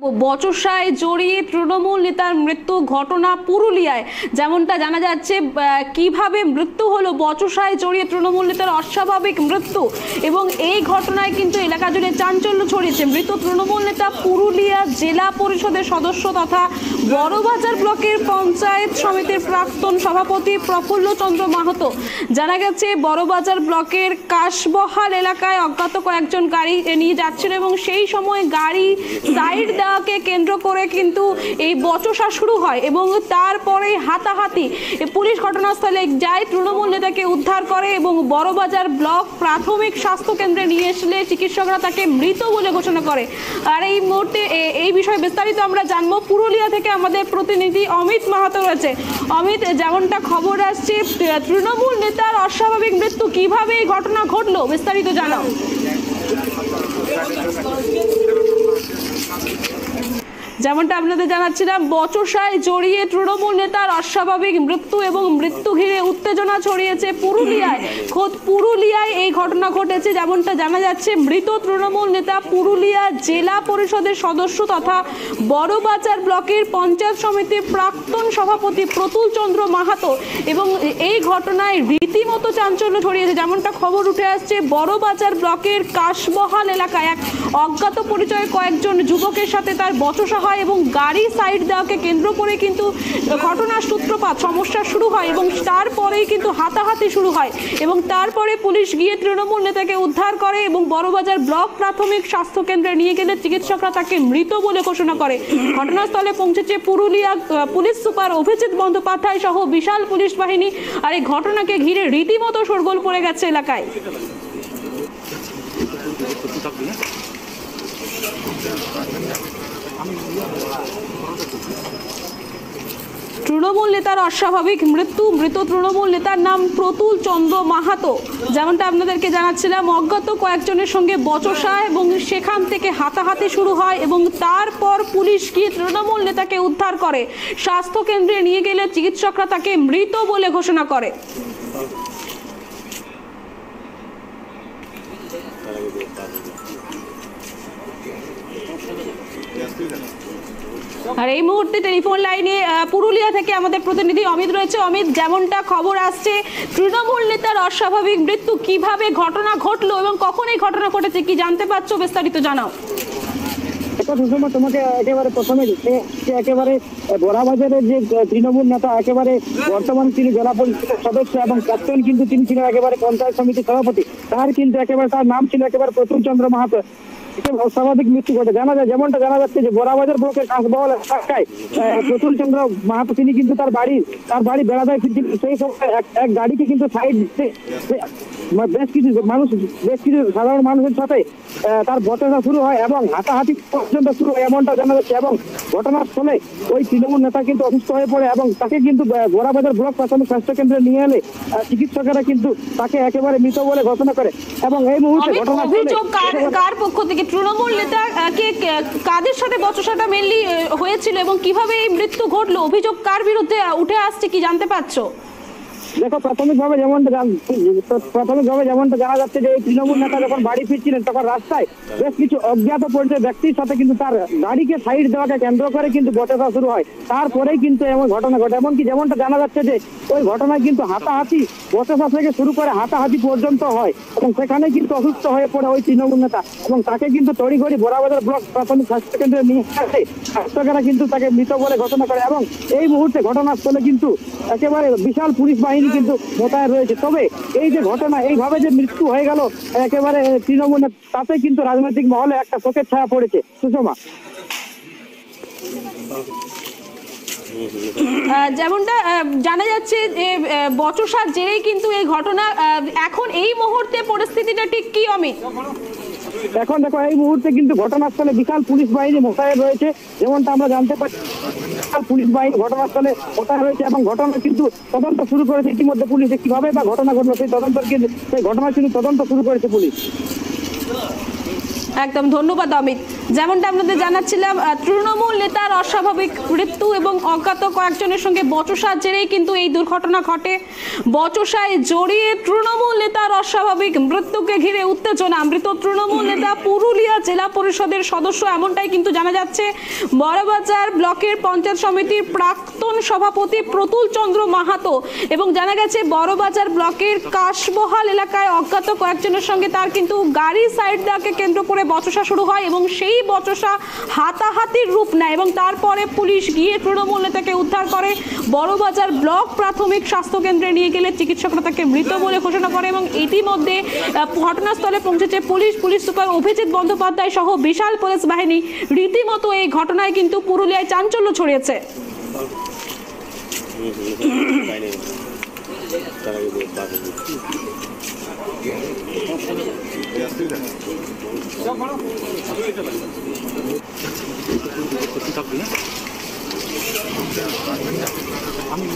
বচসায় জড়িয়ে তৃণমূল নেতার মৃত্যু ঘটনা পুরুলিয়ায়। যেমনটা জানা যাচ্ছে, কিভাবে মৃত্যু হলো, বচসায় জড়িয়ে তৃণমূল নেতার অস্বাভাবিক মৃত্যু, এবং এই ঘটনায় কিন্তু এলাকা জুড়ে চাঞ্চল্য ছড়িয়েছে। মৃত তৃণমূল নেতা পুরুলিয়া জেলা পরিষদের সদস্য তথা বড়বাজার ব্লকের পঞ্চায়েত সমিতির প্রাক্তন সভাপতি প্রফুল্ল চন্দ্র মাহাতো। জানা গেছে বড়বাজার ব্লকের কাশবহাল এলাকায় অজ্ঞাত কয়েকজন গাড়ি নিয়ে যাচ্ছিল এবং সেই সময় গাড়ি সাইড কে কেন্দ্র করে কিন্তু এই বচসা শুরু হয় এবং তারপরে হাতাহাতি। পুলিশ ঘটনাস্থলে যায়, তৃণমূল নেতাকে উদ্ধার করে এবং বড়বাজার ব্লক প্রাথমিক স্বাস্থ্য কেন্দ্রে নিয়ে এসলে চিকিৎসকরা তাকে মৃত বলে ঘোষণা করে। আর এই মুহূর্তে এই বিষয়ে বিস্তারিত আমরা জানবো। পুরুলিয়া থেকে আমাদের প্রতিনিধি অমিত মাহাতো রয়েছে। অমিত, যেমনটা খবর আসছে, তৃণমূল নেতার অস্বাভাবিক মৃত্যু, কিভাবে এই ঘটনা ঘটলো, বিস্তারিত জানাও। যেমনটা আপনাদের জানাচ্ছিলাম, বচসায় জড়িয়ে তৃণমূল নেতার অস্বাভাবিক মৃত্যু এবং মৃত্যু ঘিরে উত্তেজনা ছড়িয়েছে পুরুলিয়ায়। খোদ পুরুলিয়ায় এই ঘটনা ঘটেছে। যেমনটা জানা যাচ্ছে, মৃত তৃণমূল নেতা পুরুলিয়া জেলা পরিষদের সদস্য তথা বড়বাজার ব্লকের পঞ্চায়েত সমিতির প্রাক্তন সভাপতি প্রতুল চন্দ্র মাহাতো, এবং এই ঘটনায় রীতিমতো চাঞ্চল্য ছড়িয়েছে। যেমনটা খবর উঠে আসছে, বড়বাজার ব্লকের কাশবহাল এলাকায় এক অজ্ঞাত পরিচয় কয়েকজন যুবকের সাথে তার বচসা হয় এবং গাড়ি সাইড দেওয়াকে কেন্দ্র করে কিন্তু ঘটনার সূত্রপাত, সমস্যা শুরু হয় এবং তারপরেই কিন্তু হাতাহাতি শুরু হয় এবং তারপরে পুলিশ গিয়ে তৃণমূল নেতাকে উদ্ধার করে এবং বড়বাজার ব্লক প্রাথমিক স্বাস্থ্য কেন্দ্রে নিয়ে গেলে চিকিৎসকরা তাকে মৃত বলে ঘোষণা করে। ঘটনাস্থলে পৌঁছেছে পুরুলিয়া পুলিশ সুপার অভিজিৎ বন্দ্যোপাধ্যায় সহ বিশাল পুলিশ বাহিনী। আর এই ঘটনাকে ঘিরে রীতিমতো শোরগোল পড়ে গেছে এলাকায়। তৃণমূল নেতার অস্বাভাবিক মৃত্যু। মৃত তৃণমূল নেতার নাম প্রতুল চন্দ্র মাহাতো। যেমনটা আপনাদেরকে জানাচ্ছিলাম, অজ্ঞাত কয়েকজনের সঙ্গে বচসা এবং সেখান থেকে হাতাহাতি শুরু হয় এবং তারপর পুলিশ গিয়ে তৃণমূল নেতাকে উদ্ধার করে। স্বাস্থ্য কেন্দ্রে নিয়ে গেলে চিকিৎসকরা তাকে মৃত বলে ঘোষণা করে। আর এই মুহূর্তে টেলিফোন লাইনে পুরুলিয়া থেকে আমাদের প্রতিনিধি অমিত রয়েছে। অমিত, যেমনটা খবর আসছে, তৃণমূল নেতার অস্বাভাবিক মৃত্যু, কিভাবে ঘটনা ঘটলো এবং কখন এই ঘটনা ঘটেছে, কি জানতে পারছো, বিস্তারিত জানাও। তোমাকে একেবারে প্রথমে একেবারে বড়বাজারের যে তৃণমূল নেতা, একেবারে বর্তমান তিনি জেলা পরিষদের সদস্য এবং প্রাক্তন কিন্তু তিনি ছিলেন একেবারে পঞ্চায়েত সমিতির সভাপতি। তার কিন্তু একেবারে তার নাম ছিল একেবারে প্রতুল চন্দ্র মাহাতো। অস্বাভাবিক মৃত্যু ঘটে। যেমনটা জানা যাচ্ছে যে বড়বাজার ব্লকের কাশবহাল এলাকায় প্রতুল চন্দ্র মাহাতো তিনি কিন্তু তার বাড়ি বেড়াদায় ফিরছিলেন। সেই সময় এক গাড়িকে কিন্তু সাইড দিতে বেশ কিছু সাধারণ মানুষের সাথে তার বচসা শুরু হয় এবং হাতাহাতি পর্যন্ত শুরু হয়, এমনটা জানা যাচ্ছে। এবং ঘটনার ফলে ওই তৃণমূল নেতা কিন্তু অসুস্থ হয়ে পড়ে এবং তাকে কিন্তু বড়বাজার ব্লক প্রাথমিক স্বাস্থ্য কেন্দ্রে নিয়ে এলে চিকিৎসকেরা কিন্তু তাকে একেবারে মৃত বলে ঘোষণা করে। এবং এই মুহূর্তে ঘটনা কার পক্ষ থেকে, তৃণমূল নেতা কে কাদের সাথে বচসাটা মেনলি হয়েছিল এবং কিভাবে এই মৃত্যু ঘটলো, অভিযোগ কার বিরুদ্ধে উঠে আসছে, কি জানতে পারছো? দেখো, প্রাথমিকভাবে যেমনটা জানা যাচ্ছে যে এই তৃণমূল নেতা যখন বাড়ি ফিরছিলেন তখন রাস্তায় বেশ কিছু অজ্ঞাত পরিচয় ব্যক্তির সাথে কিন্তু তার গাড়িকে সাইড দেওয়াকে কেন্দ্র করে কিন্তু বচসা শুরু হয়। তারপরেই কিন্তু এমন ঘটনা ঘটে। এমনকি যেমনটা জানা যাচ্ছে যে ওই ঘটনায় কিন্তু হাতাহাতি, বচসা থেকে শুরু করে হাতাহাতি পর্যন্ত হয় এবং সেখানে কিন্তু অসুস্থ হয়ে পড়ে ওই তৃণমূল নেতা এবং তাকে কিন্তু তড়িঘড়ি বড়বাজার ব্লক প্রাথমিক স্বাস্থ্য কেন্দ্রে নিয়ে আসে। স্বাস্থ্যকেরা কিন্তু তাকে মৃত বলে ঘোষণা করে এবং এই মুহূর্তে ঘটনাস্থলে কিন্তু একেবারে বিশাল পুলিশ বাহিনী কিন্তু মোতায়েন রয়েছে। তবে এই যে ঘটনা, এইভাবে যে মৃত্যু হয়ে গেল একেবারে তৃণমূল, তাতে কিন্তু রাজনৈতিক মহলে একটা শোকের ছায়া পড়েছে। সুষমা, যেমনটা জানা যাচ্ছে যে বচসার জেরেই কিন্তু এই ঘটনা। এখন এই মুহূর্তে পরিস্থিতিটা ঠিক কি, অমিত? এখন দেখো, এই মুহূর্তে কিন্তু ঘটনাস্থলে বিশাল পুলিশ বাহিনী মোতায়েন রয়েছে। যেমনটা আমরা জানতে পারছি, পুলিশ বাহিনী ঘটনাস্থলে মোতায়েন রয়েছে এবং ঘটনা কিন্তু তদন্ত শুরু করেছে ইতিমধ্যে পুলিশে। কিভাবে বা ঘটনা ঘটলো সেই ঘটনা কিন্তু তদন্ত শুরু করেছে পুলিশ। একদম ধন্যবাদ অমিত। যেমনটা আপনাদের জানাচ্ছিলাম, তৃণমূল নেতার অস্বাভাবিক মৃত্যু এবং অজ্ঞাত কয়েকজনের সঙ্গে বচসার জেরেই কিন্তু এই দুর্ঘটনা ঘটে। বচসায় জড়িয়ে তৃণমূল নেতার অস্বাভাবিক মৃত্যুকে ঘিরে উত্তেজনা। মৃত তৃণমূল নেতা পুরুলিয়া জেলা পরিষদের সদস্য, এমনটাই কিন্তু জানা যাচ্ছে। বড়বাজার ব্লকের পঞ্চায়েত সমিতির প্রাক্তন সভাপতি প্রতুল চন্দ্র মাহাতো, এবং জানা গেছে বড়বাজার ব্লকের কাশবহাল এলাকায় অজ্ঞাত কয়েকজনের সঙ্গে তার কিন্তু গাড়ি সাইড দেওয়াকে কেন্দ্র করে বচসা শুরু হয় এবং সেই বচসা হাতাহাতির রূপ নেয় এবং তারপরে পুলিশ গিয়ে তৃণমূল নেতাকে উদ্ধার করে বড়বাজার ব্লক প্রাথমিক স্বাস্থ্য কেন্দ্রে নিয়ে গেলে চিকিৎসকরা তাকে মৃত বলে ঘোষণা করে এবং ইতিমধ্যে ঘটনাস্থলে পৌঁছেছে পুলিশ সুপার অভিজিৎ বন্দ্যোপাধ্যায় সহ বিশাল পুলিশ বাহিনী। রীতিমতো এই ঘটনায় কিন্তু পুরুলিয়ায় চাঞ্চল্য ছড়িয়েছে। আমি